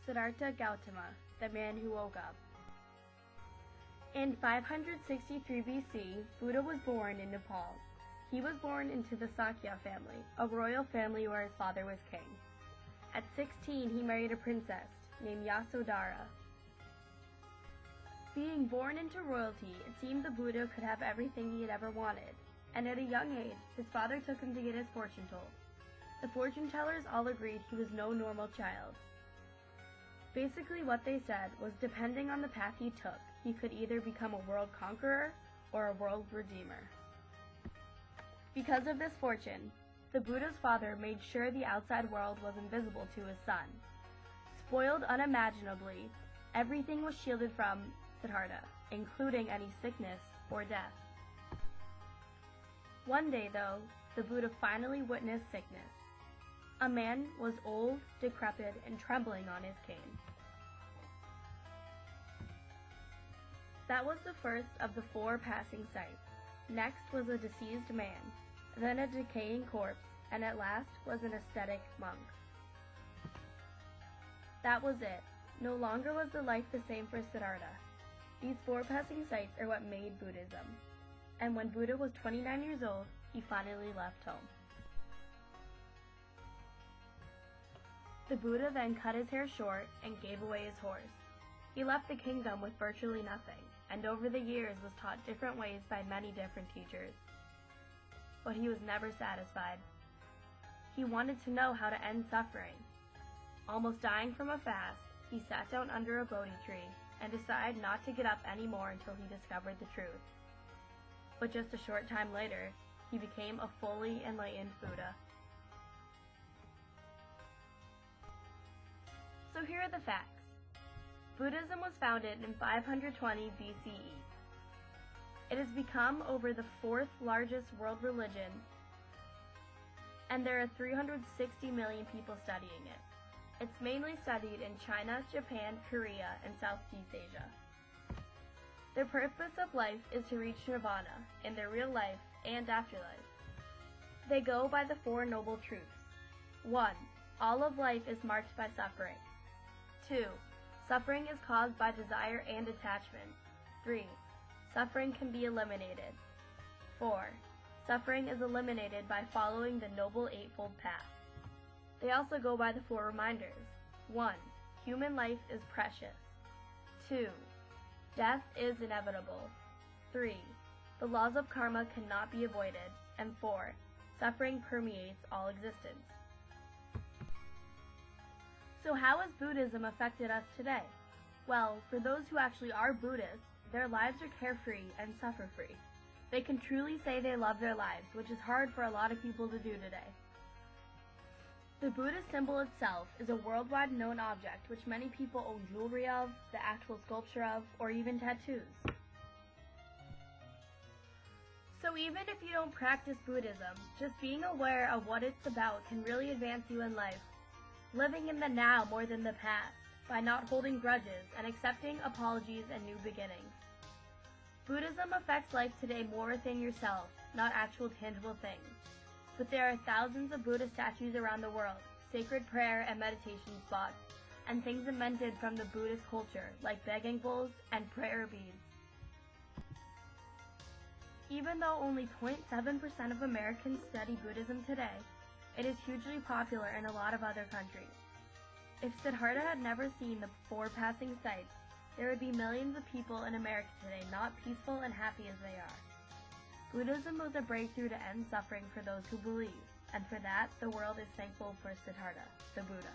Siddhartha Gautama, the man who woke up. In 563 BC, Buddha was born in Nepal. He was born into the Sakya family, a royal family where his father was king. At 16, he married a princess named Yasodhara. Being born into royalty, it seemed the Buddha could have everything he had ever wanted, and at a young age, his father took him to get his fortune told. The fortune tellers all agreed he was no normal child. Basically what they said was depending on the path he took, he could either become a world conqueror or a world redeemer. Because of this fortune, the Buddha's father made sure the outside world was invisible to his son. Spoiled unimaginably, everything was shielded from Siddhartha, including any sickness or death. One day, though, the Buddha finally witnessed sickness. A man was old, decrepit, and trembling on his cane. That was the first of the 4 passing sights. Next was a deceased man, then a decaying corpse, and at last was an ascetic monk. That was it. No longer was the life the same for Siddhartha. These 4 passing sights are what made Buddhism. And when Buddha was 29 years old, he finally left home. The Buddha then cut his hair short and gave away his horse. He left the kingdom with virtually nothing, and over the years was taught different ways by many different teachers. But he was never satisfied. He wanted to know how to end suffering. Almost dying from a fast, he sat down under a Bodhi tree and decided not to get up anymore until he discovered the truth. But just a short time later, he became a fully enlightened Buddha. So here are the facts. Buddhism was founded in 520 BCE. It has become over the 4th largest world religion, and there are 360 million people studying it. It's mainly studied in China, Japan, Korea, and Southeast Asia. Their purpose of life is to reach nirvana in their real life and afterlife. They go by the 4 noble truths. 1. All of life is marked by suffering. 2. Suffering is caused by desire and attachment. 3. Suffering can be eliminated. 4. Suffering is eliminated by following the Noble Eightfold Path. They also go by the 4 reminders. 1. Human life is precious. 2. Death is inevitable. 3. The laws of karma cannot be avoided. And 4. Suffering permeates all existence. So how has Buddhism affected us today? Well, for those who actually are Buddhists, their lives are carefree and suffer-free. They can truly say they love their lives, which is hard for a lot of people to do today. The Buddha symbol itself is a worldwide known object which many people own jewelry of, the actual sculpture of, or even tattoos. So even if you don't practice Buddhism, just being aware of what it's about can really advance you in life. Living in the now more than the past, by not holding grudges and accepting apologies and new beginnings. Buddhism affects life today more within yourself, not actual tangible things. But there are thousands of Buddha statues around the world, sacred prayer and meditation spots, and things invented from the Buddhist culture, like begging bowls and prayer beads. Even though only 0.7% of Americans study Buddhism today, it is hugely popular in a lot of other countries. If Siddhartha had never seen the 4 passing sights, there would be millions of people in America today not peaceful and happy as they are. Buddhism was a breakthrough to end suffering for those who believe, and for that, the world is thankful for Siddhartha, the Buddha.